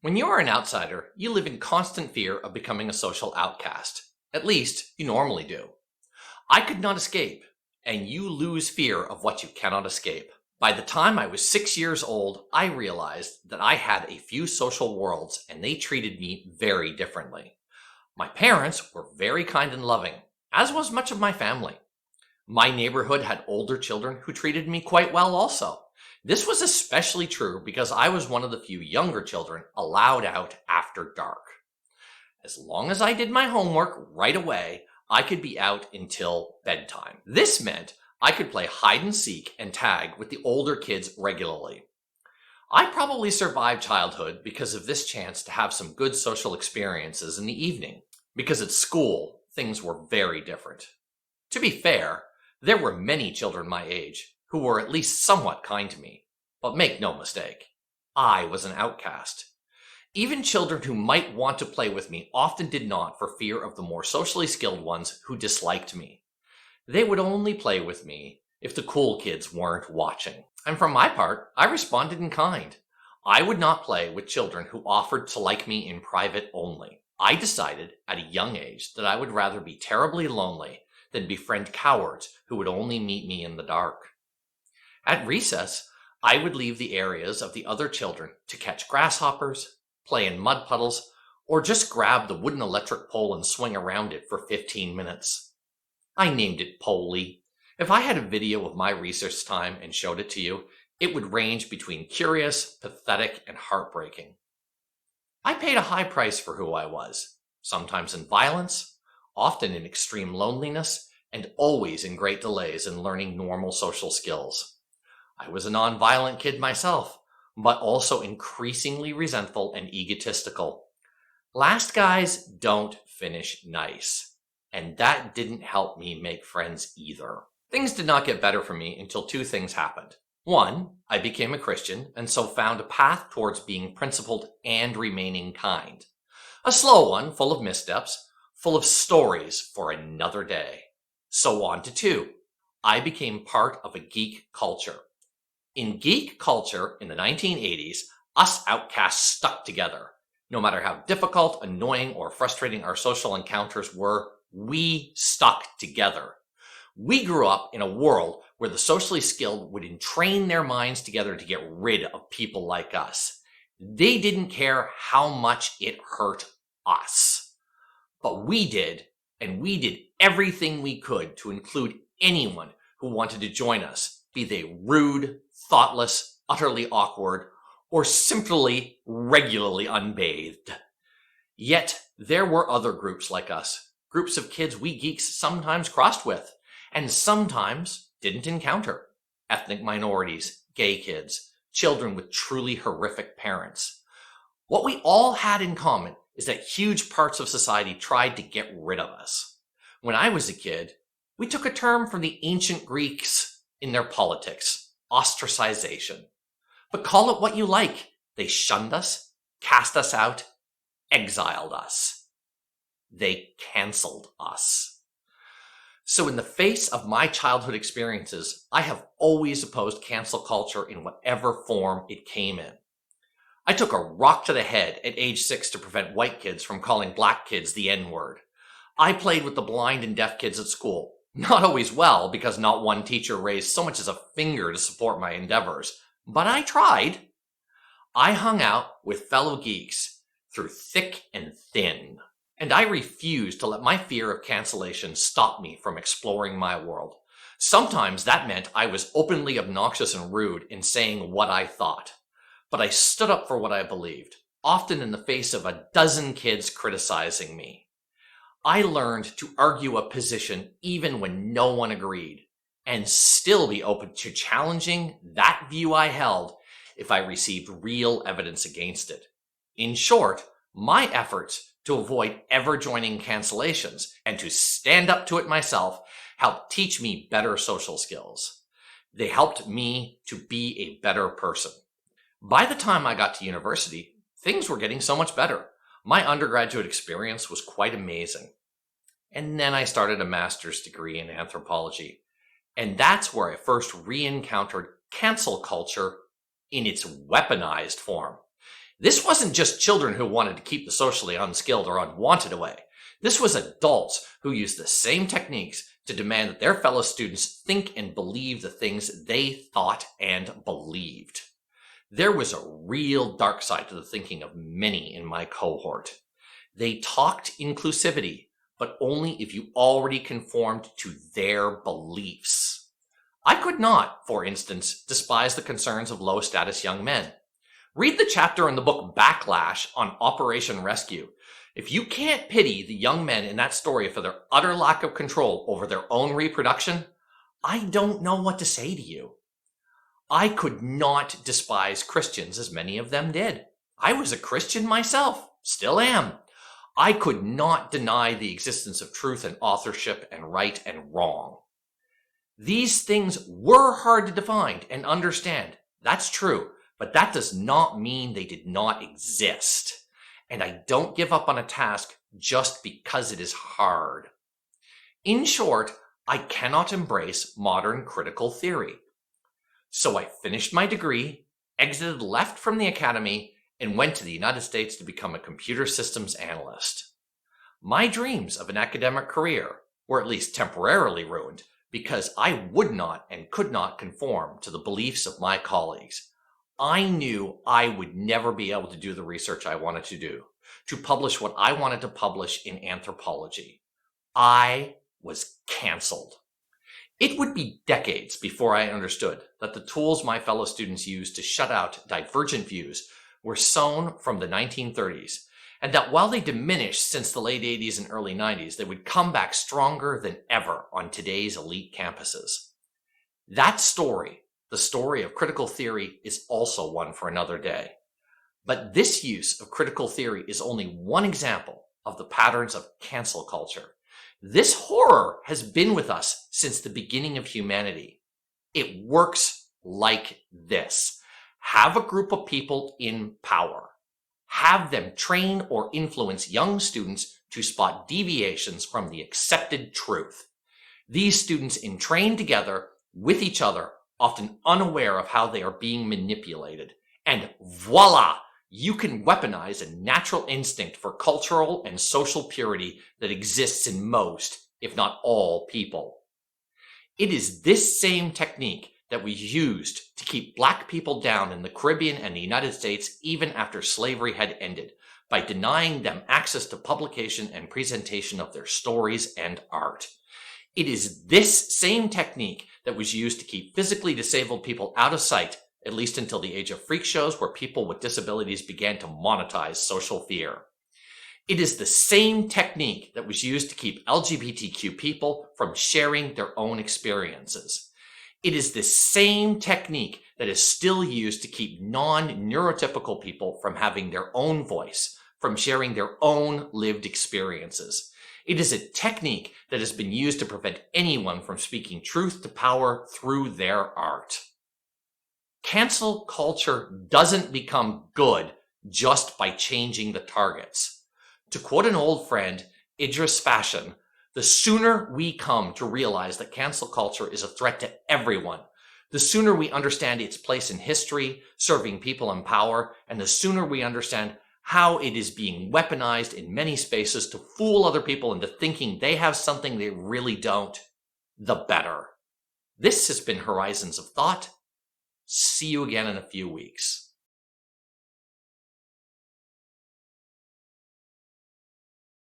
When you are an outsider, you live in constant fear of becoming a social outcast. At least, you normally do. I could not escape, and you lose fear of what you cannot escape. By the time I was 6 years old, I realized that I had a few social worlds and they treated me very differently. My parents were very kind and loving, as was much of my family. My neighborhood had older children who treated me quite well also. This was especially true because I was one of the few younger children allowed out after dark. As long as I did my homework right away, I could be out until bedtime. This meant I could play hide and seek and tag with the older kids regularly. I probably survived childhood because of this chance to have some good social experiences in the evening. Because at school, things were very different. To be fair, there were many children my age who were at least somewhat kind to me. But make no mistake, I was an outcast. Even children who might want to play with me often did not for fear of the more socially skilled ones who disliked me. They would only play with me if the cool kids weren't watching. And for my part, I responded in kind. I would not play with children who offered to like me in private only. I decided at a young age that I would rather be terribly lonely than befriend cowards who would only meet me in the dark. At recess, I would leave the areas of the other children to catch grasshoppers, play in mud puddles, or just grab the wooden electric pole and swing around it for 15 minutes. I named it Poley. If I had a video of my recess time and showed it to you, it would range between curious, pathetic, and heartbreaking. I paid a high price for who I was, sometimes in violence, often in extreme loneliness, and always in great delays in learning normal social skills. I was a non-violent kid myself, but also increasingly resentful and egotistical. Last guys don't finish nice, and that didn't help me make friends either. Things did not get better for me until two things happened. One, I became a Christian and so found a path towards being principled and remaining kind. A slow one, full of missteps, full of stories for another day. So on to two, I became part of a geek culture. In geek culture in the 1980s, us outcasts stuck together. No matter how difficult, annoying, or frustrating our social encounters were, we stuck together. We grew up in a world where the socially skilled would entrain their minds together to get rid of people like us. They didn't care how much it hurt us. But we did, and we did everything we could to include anyone who wanted to join us, be they rude, thoughtless, utterly awkward, or simply regularly unbathed. Yet there were other groups like us, groups of kids we geeks sometimes crossed with, and sometimes didn't encounter. Ethnic minorities, gay kids, children with truly horrific parents. What we all had in common is that huge parts of society tried to get rid of us. When I was a kid, we took a term from the ancient Greeks in their politics, ostracization. But call it what you like. They shunned us, cast us out, exiled us. They canceled us. So in the face of my childhood experiences, I have always opposed cancel culture in whatever form it came in. I took a rock to the head at age 6 to prevent white kids from calling black kids the N-word. I played with the blind and deaf kids at school. Not always well, because not one teacher raised so much as a finger to support my endeavors. But I tried. I hung out with fellow geeks through thick and thin. And I refused to let my fear of cancellation stop me from exploring my world. Sometimes that meant I was openly obnoxious and rude in saying what I thought. But I stood up for what I believed, often in the face of a dozen kids criticizing me. I learned to argue a position even when no one agreed, and still be open to challenging that view I held if I received real evidence against it. In short, my efforts to avoid ever joining cancellations and to stand up to it myself helped teach me better social skills. They helped me to be a better person. By the time I got to university, things were getting so much better. My undergraduate experience was quite amazing. And then I started a master's degree in anthropology. And that's where I first re-encountered cancel culture in its weaponized form. This wasn't just children who wanted to keep the socially unskilled or unwanted away. This was adults who used the same techniques to demand that their fellow students think and believe the things they thought and believed. There was a real dark side to the thinking of many in my cohort. They talked inclusivity, but only if you already conformed to their beliefs. I could not, for instance, despise the concerns of low-status young men. Read the chapter in the book Backlash on Operation Rescue. If you can't pity the young men in that story for their utter lack of control over their own reproduction, I don't know what to say to you. I could not despise Christians as many of them did. I was a Christian myself, still am. I could not deny the existence of truth and authorship and right and wrong. These things were hard to define and understand. That's true, but that does not mean they did not exist. And I don't give up on a task just because it is hard. In short, I cannot embrace modern critical theory. So I finished my degree, exited left from the academy, and went to the United States to become a computer systems analyst. My dreams of an academic career were at least temporarily ruined because I would not and could not conform to the beliefs of my colleagues. I knew I would never be able to do the research I wanted to do, to publish what I wanted to publish in anthropology. I was canceled. It would be decades before I understood that the tools my fellow students used to shut out divergent views were sown from the 1930s, and that while they diminished since the late 80s and early 90s, they would come back stronger than ever on today's elite campuses. That story, the story of critical theory, is also one for another day. But this use of critical theory is only one example of the patterns of cancel culture. This horror has been with us since the beginning of humanity. It works like this. Have a group of people in power. Have them train or influence young students to spot deviations from the accepted truth. These students entrain together with each other, often unaware of how they are being manipulated. And voila! You can weaponize a natural instinct for cultural and social purity that exists in most, if not all, people. It is this same technique that was used to keep black people down in the Caribbean and the United States even after slavery had ended, by denying them access to publication and presentation of their stories and art. It is this same technique that was used to keep physically disabled people out of sight, at least until the age of freak shows where people with disabilities began to monetize social fear. It is the same technique that was used to keep LGBTQ people from sharing their own experiences. It is the same technique that is still used to keep non-neurotypical people from having their own voice, from sharing their own lived experiences. It is a technique that has been used to prevent anyone from speaking truth to power through their art. Cancel culture doesn't become good just by changing the targets. To quote an old friend, Idris Fashion, the sooner we come to realize that cancel culture is a threat to everyone, the sooner we understand its place in history, serving people in power, and the sooner we understand how it is being weaponized in many spaces to fool other people into thinking they have something they really don't, the better. This has been Horizons of Thought. See you again in a few weeks.